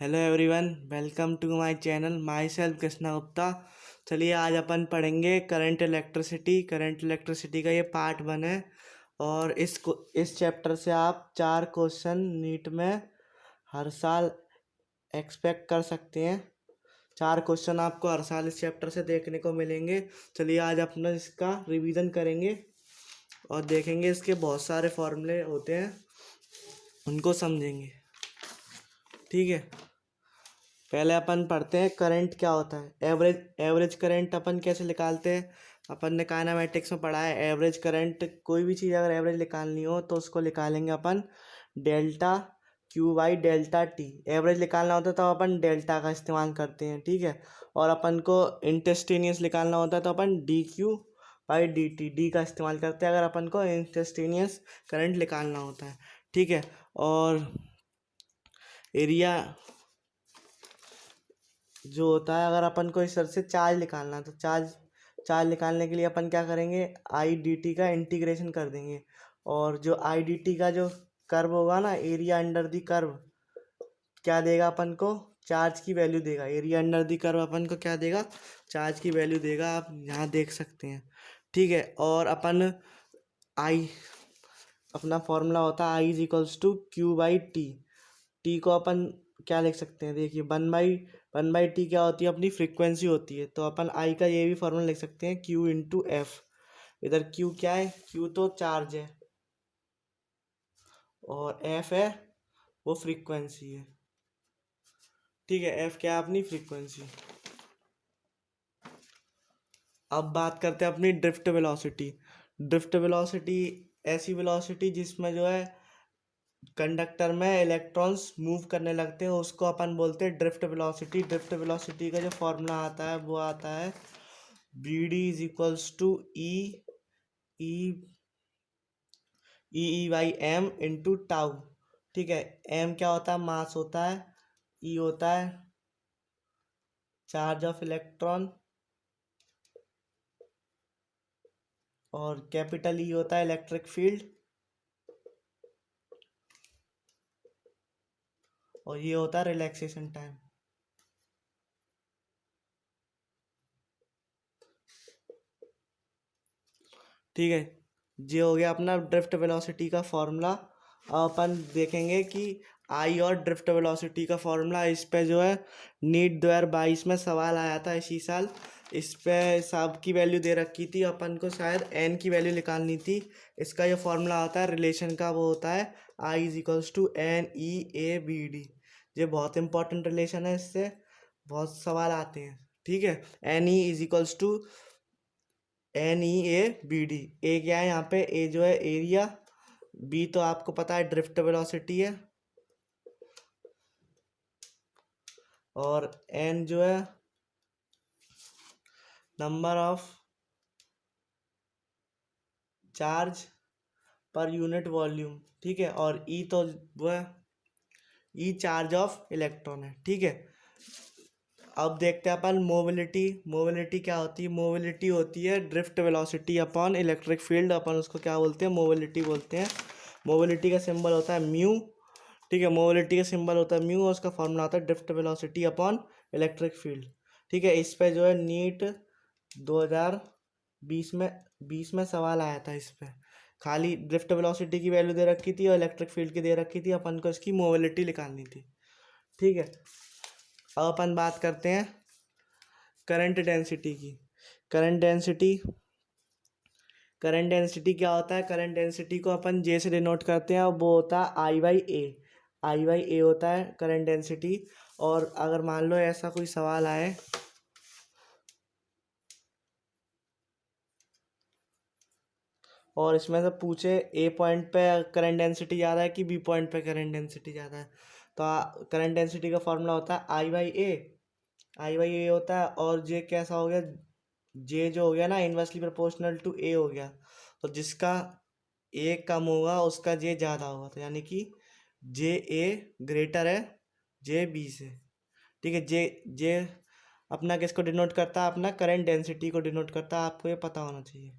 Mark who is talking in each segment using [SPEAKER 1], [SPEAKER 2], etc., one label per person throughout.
[SPEAKER 1] Hello everyone, welcome to my channel. Myself Krishna Gupta. चलिए आज अपन पढ़ेंगे करंट इलेक्ट्रिसिटी का ये पार्ट 1 है। और इस चैप्टर से आप 4 क्वेश्चन नीट में हर साल एक्सपेक्ट कर सकते हैं। 4 क्वेश्चन आपको हर साल इस चैप्टर से देखने को मिलेंगे। चलिए आज अपना इसका रिवीजन करेंगे और देखेंगे इसके बहुत सारे फॉर्मूले होते हैं, उनको समझेंगे। ठीक है, पहले अपन पढ़ते हैं करंट क्या होता है। एवरेज करंट अपन कैसे निकालते हैं। अपन ने काइनेमेटिक्स में पढ़ा है, एवरेज करंट कोई भी चीज़ अगर एवरेज निकालनी हो तो उसको निकालेंगे अपन delta Q by delta T. Average निकालना होता है तो अपन डेल्टा का इस्तेमाल करते हैं, ठीक है। और अपन को इंस्टेंटेनियस निकालना होता है तो अपन D Q by D T, D का इस्तेमाल करते हैं अगर अपन को इंस्टेंटेनियस करंट निकालना होता है, ठीक है। और एरिया जो होता है, अगर अपन को इस तरह से चार्ज निकालना है तो चार्ज निकालने के लिए अपन क्या करेंगे, आई डी टी का इंटीग्रेशन कर देंगे। और जो आई डी टी का जो कर्व होगा ना, एरिया अंडर दी कर्व, क्या देगा अपन को, चार्ज की वैल्यू देगा। एरिया अंडर दी कर्व अपन को क्या देगा, चार्ज की वैल्यू देगा। आप यहाँ देख सकते हैं, ठीक है। और अपन आई, अपना फॉर्मूला होता है I is equals to Q by T. T को अपन क्या लिख सकते हैं, देखिए वन बाई टी क्या होती है, अपनी फ्रीक्वेंसी होती है। तो अपन आई का ये भी फॉर्मूला लिख सकते हैं, क्यू इंटू एफ। इधर क्यू क्या है, क्यू तो चार्ज है और एफ है वो फ्रीक्वेंसी है, ठीक है। एफ क्या है, अपनी फ्रीक्वेंसी। अब बात करते हैं अपनी ड्रिफ्ट वेलोसिटी। ड्रिफ्ट वेलोसिटी ऐसी वेलोसिटी जिसमें जो है कंडक्टर में इलेक्ट्रॉन्स मूव करने लगते हैं, उसको अपन बोलते हैं ड्रिफ्ट वेलोसिटी। ड्रिफ्ट वेलोसिटी का जो फॉर्मूला आता है वो आता है B D is equals to E E by M into tau, ठीक है। एम क्या होता है, मास होता है। ई होता है चार्ज ऑफ इलेक्ट्रॉन और कैपिटल ई होता है इलेक्ट्रिक फील्ड और ये होता है रिलैक्सेशन टाइम। ठीक है, ये हो गया अपना ड्रिफ्ट वेलोसिटी का फॉर्मूला। अब अपन देखेंगे कि आई और ड्रिफ्ट वेलोसिटी का फॉर्मूला, इस पे जो है नीट 2022 में सवाल आया था इसी साल। इस पे सब की वैल्यू दे रखी थी, अपन को शायद एन की वैल्यू निकालनी थी। इसका जो फॉर्मूला होता है रिलेशन का, वो होता है I is equals to N E A B D. ये बहुत इंपॉर्टेंट रिलेशन है, इससे बहुत सवाल आते हैं, ठीक है। N E is equals to N E A B D. A क्या है यहाँ पे, ए जो है एरिया, बी तो आपको पता है ड्रिफ्ट वेलोसिटी है, और एन जो है number of charge per unit volume, ठीक है। और ई तो वो है ई चार्ज ऑफ इलेक्ट्रॉन है, ठीक है। अब देखते हैं अपन मोबिलिटी। मोबिलिटी क्या होती है, मोबिलिटी होती है drift velocity upon electric field. अपन उसको क्या बोलते हैं, मोबिलिटी बोलते हैं। मोबिलिटी का सिंबल होता है म्यू, ठीक है। मोबिलिटी का सिंबल होता है म्यू और उसका फॉर्मूला होता है drift velocity upon electric field, ठीक है। इस पे जो है नीट 2020 में सवाल आया था। इस पे खाली ड्रिफ्ट वेलोसिटी की वैल्यू दे रखी थी और इलेक्ट्रिक फील्ड की दे रखी थी, अपन को इसकी मोबिलिटी निकालनी थी, ठीक है। अब अपन बात करते हैं करंट डेंसिटी की। करंट डेंसिटी करंट डेंसिटी क्या होता है, करंट डेंसिटी को अपन जे से डिनोट करते हैं और वो होता है आई बाई ए। आई बाई ए होता है करंट डेंसिटी। और अगर मान लो ऐसा कोई सवाल आए और इसमें से पूछे ए पॉइंट पे करंट डेंसिटी ज़्यादा है कि बी पॉइंट पे करंट डेंसिटी ज़्यादा है, तो करंट डेंसिटी का फॉर्मूला होता है आई बाई ए। आई बाई ए होता है। और जे कैसा हो गया, जे जो हो गया ना इनवर्सली प्रोपोर्शनल टू ए हो गया, तो जिसका ए कम होगा उसका जे ज़्यादा होगा, तो यानी कि जे ए ग्रेटर है जे बी से, ठीक है। जे जे अपना किसको डिनोट करता है, अपना करंट डेंसिटी को डिनोट करता है, आपको ये पता होना चाहिए।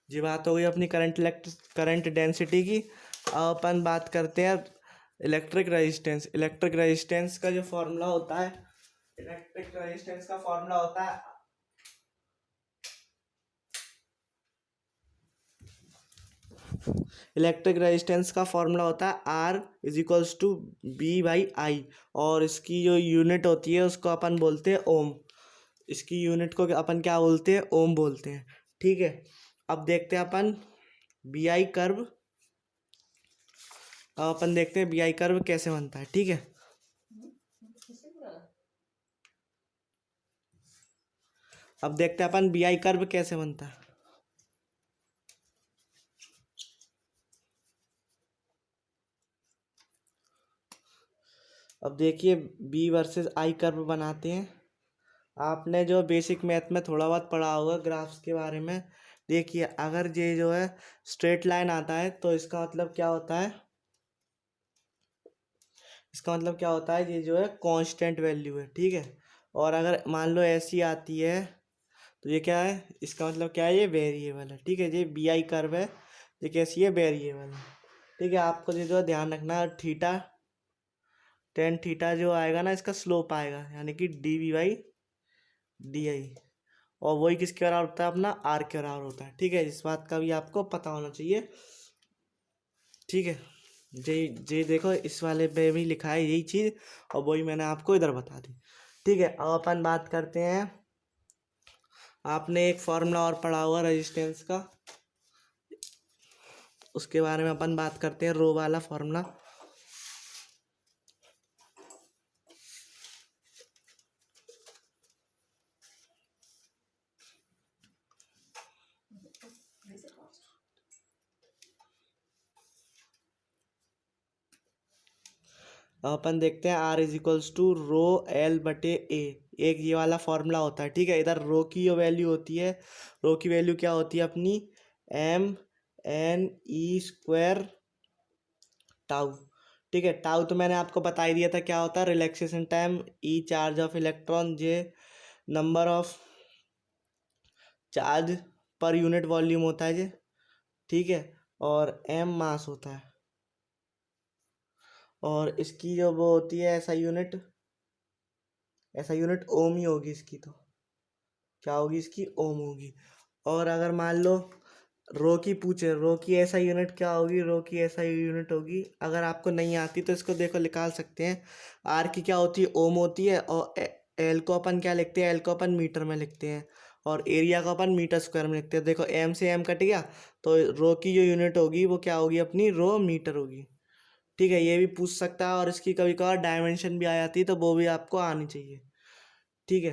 [SPEAKER 1] ये बात हो गई अपनी करंट डेंसिटी की। अब अपन बात करते हैं इलेक्ट्रिक रेजिस्टेंस का जो फॉर्मूला होता है, इलेक्ट्रिक रेजिस्टेंस का फॉर्मूला होता है इलेक्ट्रिक रेजिस्टेंस का फॉर्मूला होता है R is equals to B by I, और इसकी जो यूनिट होती है उसको अपन बोलते हैं ओम। इसकी यूनिट को अपन क्या बोलते हैं? ओम बोलते हैं। ठीक है, अब देखते हैं अपन बी आई कर्व। अब अपन देखते हैं बी आई कर्व कैसे बनता है। ठीक है, अब देखते हैं अपन बी आई कर्व कैसे बनता है। अब देखिए बी वर्सेस आई कर्व बनाते हैं। आपने जो बेसिक मैथ में थोड़ा बहुत पढ़ा होगा ग्राफ्स के बारे में। देखिए अगर ये जो है स्ट्रेट लाइन आता है तो इसका मतलब क्या होता है? इसका मतलब क्या होता है? ये जो है कांस्टेंट वैल्यू है। ठीक है, और अगर मान लो ऐसी आती है तो ये क्या है? इसका मतलब क्या है? ये वेरिएबल है। ठीक है, ये बी आई कर्व है, ये कैसी है? वेरिएबल है। ठीक है, आपको ये जो है ध्यान रखना है, थीटा टेन थीटा जो आएगा ना, इसका स्लोप आएगा, यानी कि D V by D I, और वही किसके बराबर होता है? अपना आर के बराबर होता है। ठीक है, इस बात का भी आपको पता होना चाहिए। ठीक है, जे देखो इस वाले पे भी लिखा है यही चीज़, और वही मैंने आपको इधर बता दी। ठीक है, अब अपन बात करते हैं, आपने एक फॉर्मूला और पढ़ा हुआ रेजिस्टेंस का, उसके बारे में अपन बात करते हैं, रो वाला फॉर्मूला। अब अपन देखते हैं R is equals to rho L बटे ए, एक ये वाला फॉर्मूला होता है। ठीक है, इधर रो की जो वैल्यू होती है, रो की वैल्यू क्या होती है अपनी? M N E square tau. ठीक है, टाउ तो मैंने आपको बता ही दिया था क्या होता है? Relaxation time, E charge of electron, J number of charge per unit volume होता है जे। ठीक है, और एम मास होता है, और इसकी जो वो होती है ऐसा यूनिट ओम ही होगी इसकी, तो क्या होगी इसकी? ओम होगी। और अगर मान लो रो की पूछे, रो की ऐसा यूनिट क्या होगी? रो की ऐसा यूनिट होगी, अगर आपको नहीं आती तो इसको देखो निकाल सकते हैं। आर की क्या होती है? ओम होती है, और एल को अपन क्या लिखते हैं? एल को अपन मीटर में लिखते हैं, और एरिया को अपन मीटर स्क्वायर में लिखते हैं। देखो एम से एम कट गया, तो रो की जो यूनिट होगी वो क्या होगी अपनी? रो मीटर होगी। ठीक है, ये भी पूछ सकता है, और इसकी कभी कभार डायमेंशन भी आ जाती है, तो वो भी आपको आनी चाहिए। ठीक है,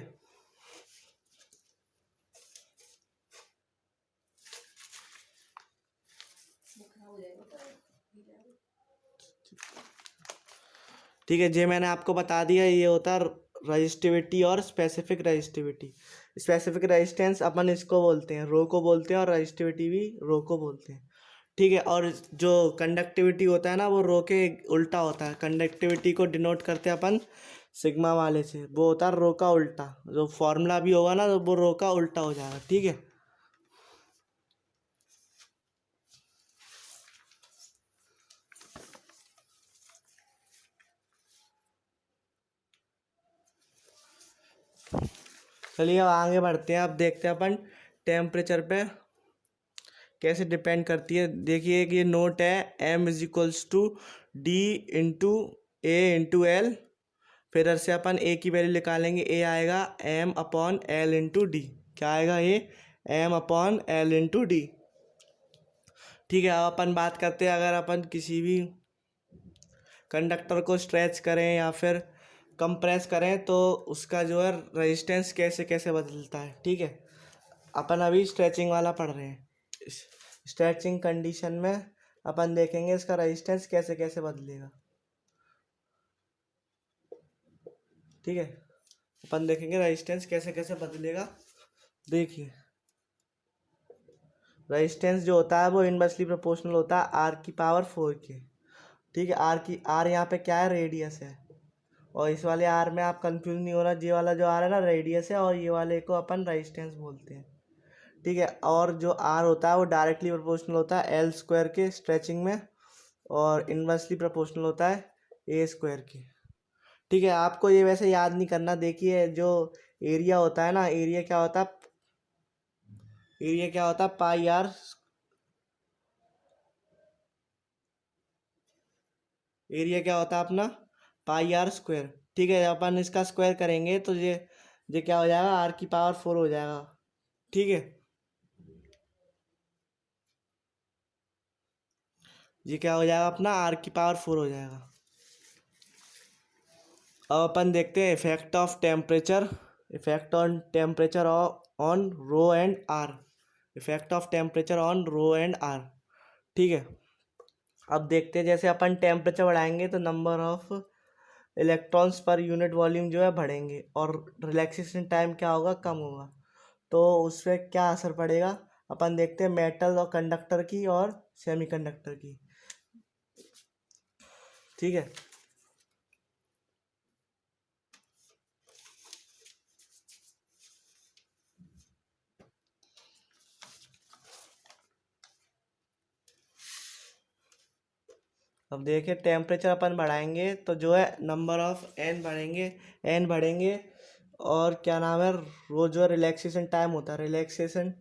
[SPEAKER 1] ठीक है, ये मैंने आपको बता दिया, ये होता है रजिस्टिविटी और स्पेसिफिक रजिस्टिविटी। स्पेसिफिक रेजिस्टेंस अपन इसको बोलते हैं, रो को बोलते हैं, और रजिस्टिविटी भी रो को बोलते हैं। ठीक है, और जो कंडक्टिविटी होता है ना, वो रो के उल्टा होता है। कंडक्टिविटी को डिनोट करते हैं अपन सिग्मा वाले से, वो होता है रो का उल्टा। जो फॉर्मूला भी होगा ना, वो रो का उल्टा हो जाएगा। ठीक है, चलिए अब आगे बढ़ते हैं। अब देखते हैं अपन टेम्परेचर पे कैसे डिपेंड करती है। देखिए कि ये नोट है, M is equals to D into A into L. फिर इधर से अपन ए की वैल्यू निकालेंगे, ए आएगा M upon L into D. क्या आएगा? ये M upon L into D. ठीक है, अब अपन बात करते हैं, अगर अपन किसी भी कंडक्टर को स्ट्रेच करें या फिर कंप्रेस करें तो उसका जो है रेजिस्टेंस कैसे कैसे बदलता है। ठीक है, अपन अभी स्ट्रेचिंग वाला पढ़ रहे हैं। स्ट्रेचिंग कंडीशन में अपन देखेंगे इसका रेजिस्टेंस कैसे कैसे बदलेगा। ठीक है, अपन देखेंगे रेजिस्टेंस कैसे कैसे बदलेगा। देखिए रेजिस्टेंस जो होता है वो इनवर्सली प्रोपोर्शनल होता है आर की पावर 4 के। ठीक है, आर यहाँ पे क्या है? रेडियस है, और इस वाले आर में आप कंफ्यूज नहीं होना, ये वाला जो आर है ना रेडियस है, और ये वाले को अपन रेजिस्टेंस बोलते हैं। ठीक है, और जो आर होता है वो डायरेक्टली प्रोपोर्शनल होता है एल स्क्वायर के स्ट्रेचिंग में, और इनवर्सली प्रोपोर्शनल होता है ए स्क्वायर की। ठीक है, आपको ये वैसे याद नहीं करना। देखिए जो एरिया होता है ना, एरिया क्या होता है पाई आर, एरिया क्या होता है अपना पाई आर स्क्वायर। ठीक है, अपन इसका स्क्वायर करेंगे तो ये क्या हो जाएगा, आर की पावर 4 हो जाएगा। ठीक है, ये क्या हो जाएगा अपना आर की पावर 4 हो जाएगा। अब अपन देखते हैं effect of temperature, effect on temperature on rho and R, effect of temperature on rho and R. ठीक है, अब देखते हैं जैसे अपन टेम्परेचर बढ़ाएंगे तो number of electrons per unit volume जो है बढ़ेंगे और रिलैक्सेशन टाइम क्या होगा, कम होगा। तो उस पर क्या असर पड़ेगा, अपन देखते हैं मेटल और कंडक्टर की और सेमीकंडक्टर की। ठीक है, अब देखिए टेम्परेचर अपन बढ़ाएंगे तो जो है नंबर ऑफ एन बढ़ेंगे, एन बढ़ेंगे। और क्या नाम है, वो जो रिलैक्सेशन टाइम होता है, रिलैक्सेशन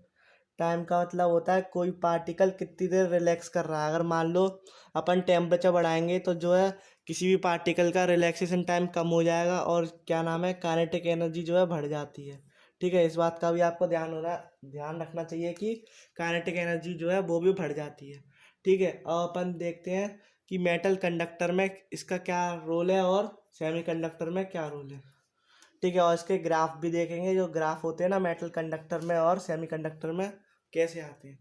[SPEAKER 1] टाइम का मतलब होता है कोई पार्टिकल कितनी देर रिलैक्स कर रहा है। अगर मान लो अपन टेम्परेचर बढ़ाएंगे तो जो है किसी भी पार्टिकल का रिलैक्सेशन टाइम कम हो जाएगा और क्या नाम है काइनेटिक एनर्जी जो है बढ़ जाती है। ठीक है, इस बात का भी आपको ध्यान रखना चाहिए कि काइनेटिक एनर्जी जो है वो भी बढ़ जाती है। ठीक है, अब अपन देखते हैं कि मेटल कंडक्टर में इसका क्या रोल है और सेमीकंडक्टर में क्या रोल है। ठीक है, और इसके ग्राफ भी देखेंगे, जो ग्राफ होते हैं ना मेटल कंडक्टर में और सेमीकंडक्टर में कैसे आते हैं।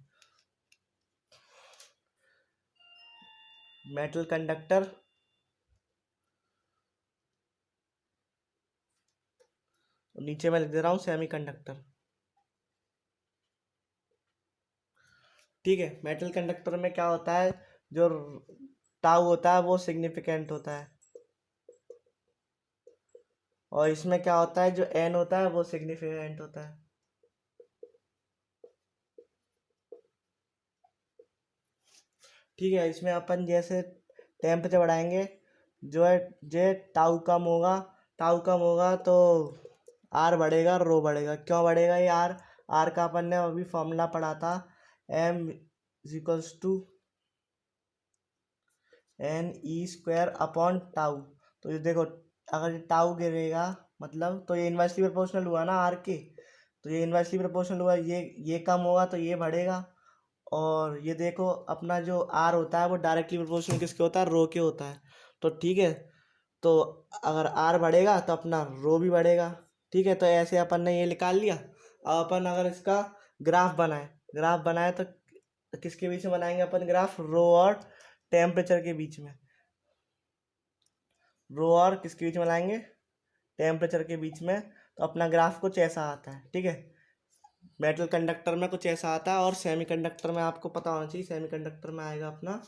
[SPEAKER 1] मेटल कंडक्टर, नीचे मैं लिख दे रहा हूँ सेमीकंडक्टर। ठीक है, मेटल कंडक्टर में क्या होता है, जो टाउ होता है वो सिग्निफिकेंट होता है और इसमें क्या होता है जो एन होता है वो सिग्निफिकेंट होता है। ठीक है, इसमें अपन जैसे टेम्परेचर बढ़ाएंगे जो है जे टाउ कम होगा तो आर बढ़ेगा, रो बढ़ेगा। क्यों बढ़ेगा ये आर, आर का अपन ने अभी फॉर्मूला पढ़ा था, M equals to N E square upon tau. तो ये देखो अगर ये टाउ गिरेगा मतलब तो ये इन्वर्सली प्रोपोर्शनल हुआ ना आर के, तो ये इन्वर्सली प्रोपोर्शनल हुआ, ये कम होगा तो ये बढ़ेगा। और ये देखो अपना जो आर होता है वो डायरेक्टली प्रोपोर्शनल किसके होता है, रो के होता है। तो ठीक है, तो अगर आर बढ़ेगा तो अपना रो भी बढ़ेगा। ठीक है, तो ऐसे अपन ने ये निकाल लिया। अब अपन अगर इसका ग्राफ बनाए तो किसके बीच में बनाएंगे अपन ग्राफ, रो और टेम्परेचर के बीच में। रो और किसके बीच में लाएंगे, टेम्परेचर के बीच में। तो अपना ग्राफ कुछ ऐसा आता है। ठीक है, मेटल कंडक्टर में कुछ ऐसा आता है और सेमीकंडक्टर में आपको पता होना चाहिए, सेमीकंडक्टर में आएगा अपना,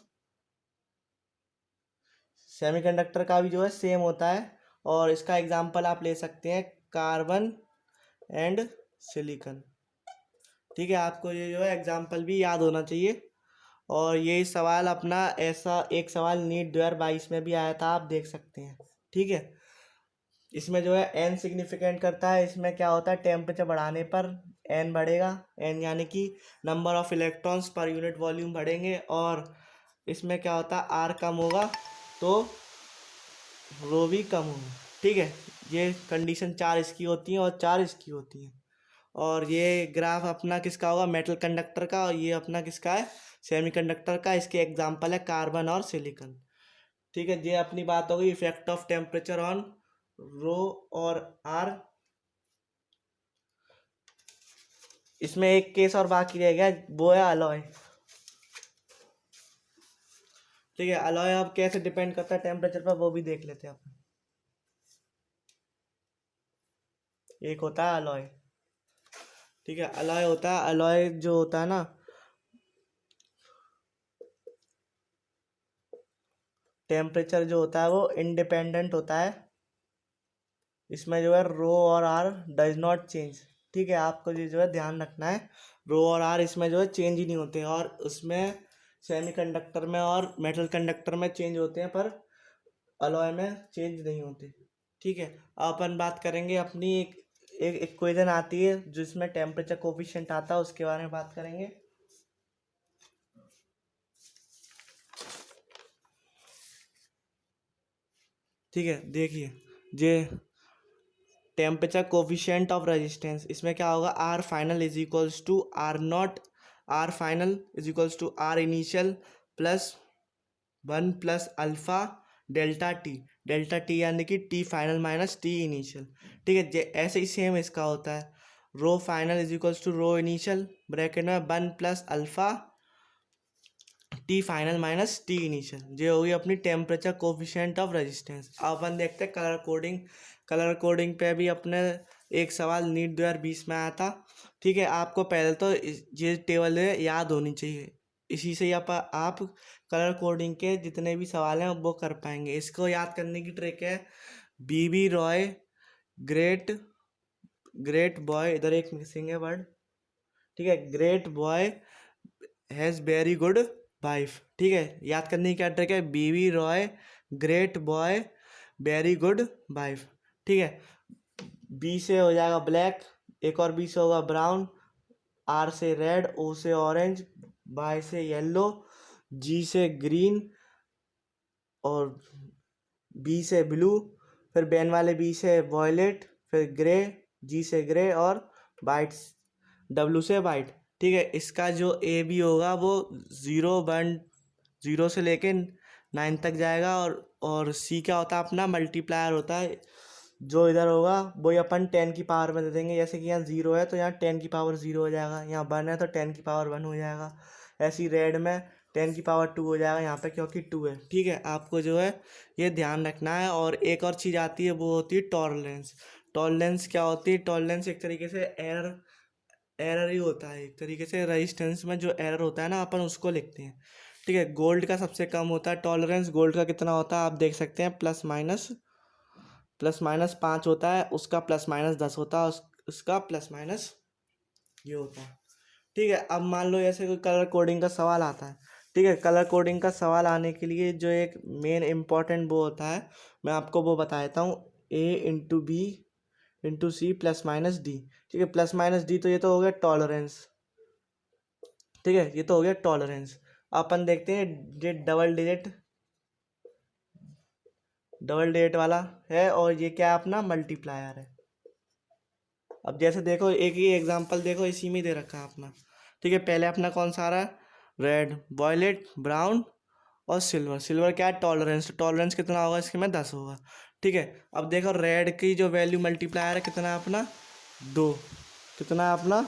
[SPEAKER 1] सेमीकंडक्टर का भी जो है सेम होता है। और इसका एग्जांपल आप ले सकते हैं कार्बन एंड सिलिकॉन। ठीक है, आपको ये जो है एग्जांपल भी याद होना चाहिए। और ये सवाल अपना ऐसा एक सवाल नीट 2022 में भी आया था, आप देख सकते हैं। ठीक है, इसमें जो है एन सिग्निफिकेंट करता है। इसमें क्या होता है टेम्परेचर बढ़ाने पर एन बढ़ेगा, एन यानी कि number of electrons per unit volume बढ़ेंगे। और इसमें क्या होता है आर कम होगा तो रो भी कम होगा। ठीक है, ये कंडीशन 4 इसकी होती हैं और 4 इसकी होती हैं। और ये ग्राफ अपना किसका होगा, मेटल कंडक्टर का, और ये अपना किसका है, सेमीकंडक्टर का। इसके एग्जांपल है कार्बन और सिलिकॉन। ठीक है, ये अपनी बात हो गई इफेक्ट ऑफ टेम्परेचर ऑन रो और आर। इसमें एक केस और बाकी रह गया, वो है अलॉय। ठीक है, अलॉय अब कैसे डिपेंड करता है टेम्परेचर पर वो भी देख लेते हैं अपन। एक होता है अलॉय। ठीक है, अलॉय होता है, अलॉय जो होता है ना, टेम्परेचर जो होता है वो इंडिपेंडेंट होता है। इसमें जो है रो और आर डज नॉट चेंज। ठीक है, आपको ये जो है ध्यान रखना है, रो और आर इसमें जो है चेंज ही नहीं होते हैं। और उसमें सेमीकंडक्टर में और मेटल कंडक्टर में चेंज होते हैं, पर अलॉय में चेंज नहीं होते। ठीक है, अब अपन बात करेंगे अपनी एक इक्वेशन आती है जिसमें टेम्परेचर कोफिशिएंट आता है, उसके बारे में बात करेंगे। ठीक है, देखिए J temperature coefficient of resistance, इसमें क्या होगा, R final is equals to R naught, R final is equals to R initial plus 1 + alpha delta T यानी कि T final minus T initial. ठीक है, ऐसे ही सेम इसका होता है, rho final is equals to rho initial bracket में 1 + alpha T final minus T initial. ये होगी अपनी टेम्परेचर कोफिशिएंट ऑफ रेजिस्टेंस। अब अपन देखते हैं कलर कोडिंग। कलर कोडिंग पे भी अपने एक सवाल नीट 2020 में आया था। ठीक है, आपको पहले तो ये टेबल याद होनी चाहिए, इसी से ही आप कलर कोडिंग के जितने भी सवाल हैं वो कर पाएंगे। इसको याद करने की ट्रिक है, बीबी रॉय ग्रेट बॉय, इधर एक मिसिंग है वर्ड। ठीक है, great boy has very good wife. ठीक है, याद करने की क्या ट्रिक है, B B Roy great boy very good wife. ठीक है, बी से हो जाएगा ब्लैक, एक और बी से होगा ब्राउन, आर से रेड, ओ से ऑरेंज, वाई से येलो, जी से ग्रीन और बी से ब्लू, फिर बैन वाले बी से वॉयलेट, फिर ग्रे, जी से ग्रे और वाइट, डब्लू से वाइट। ठीक है, इसका जो ए बी होगा वो 0 से लेके 9 तक जाएगा, और सी क्या होता है अपना मल्टीप्लायर होता है, जो इधर होगा वही अपन 10 की पावर में दे देंगे। जैसे कि यहाँ 0 है तो यहाँ 10 की पावर 0 हो जाएगा, यहाँ 1 है तो 10 की पावर 1 हो जाएगा, ऐसे ही रेड में 10 की पावर 2 हो जाएगा यहाँ पे क्योंकि 2 है। ठीक है, आपको जो है ये ध्यान रखना है। और एक और चीज़ आती है वो होती है टॉलरेंस। टॉलरेंस क्या होती है, टॉलरेंस एक तरीके से एरर ही होता है, एक तरीके से रेजिस्टेंस में जो एरर होता है ना अपन उसको लिखते हैं। ठीक है, गोल्ड का सबसे कम होता है टॉलरेंस, गोल्ड का कितना होता है आप देख सकते हैं, +- 5 होता है, उसका +- 10 होता है, उसका +- ये होता है। ठीक है, अब मान लो ऐसे कोई कलर कोडिंग का सवाल आता है। ठीक है, कलर कोडिंग का सवाल आने के लिए जो एक मेन इम्पॉर्टेंट वो होता है, मैं आपको वो बता देता हूँ, A × B × C +- D। ठीक है, +- D तो ये तो हो गया टॉलरेंस। ठीक है, ये तो हो गया टॉलरेंस। अपन देखते हैं ये डबल डेट वाला है, और ये क्या है अपना मल्टीप्लायर है। अब जैसे देखो एक ही एग्जांपल देखो, इसी में दे रखा है अपना। ठीक है, पहले अपना कौन सा आ रहा है, रेड, वॉयलेट, ब्राउन और सिल्वर। सिल्वर क्या है टॉलरेंस, तो टॉलरेंस कितना होगा इसके में 10 होगा। ठीक है, अब देखो रेड की जो वैल्यू मल्टीप्लायर है कितना है अपना 2, कितना है अपना